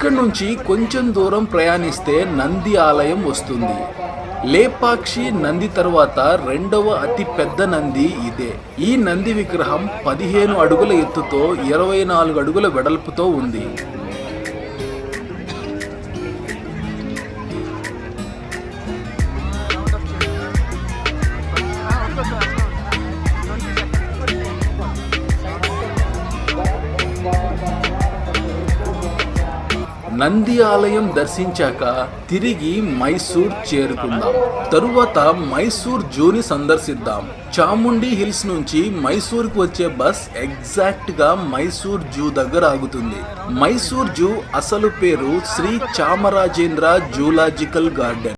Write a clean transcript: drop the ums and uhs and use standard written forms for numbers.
ఇక్కడి నుంచి కొంచెం దూరం ప్రయాణిస్తే నంది ఆలయం వస్తుంది. లేపాక్షి నంది తర్వాత రెండవ అతి పెద్ద నంది ఇదే. ఈ నంది విగ్రహం 15 అడుగుల ఎత్తుతో 24 అడుగుల వెడల్పుతో ఉంది. నంది ఆలయం దర్శించాక తిరిగి మైసూర్ చేరుకుందాం. తరువాత మైసూర్ జూని సందర్శిద్దాం. చాముండి హిల్స్ నుంచి మైసూర్కు వచ్చే బస్ ఎగ్జాక్ట్ గా మైసూర్ జూ దగ్గర ఆగుతుంది. మైసూర్ జూ అసలు పేరు శ్రీ చామరాజేంద్ర జూలాజికల్ గార్డెన్.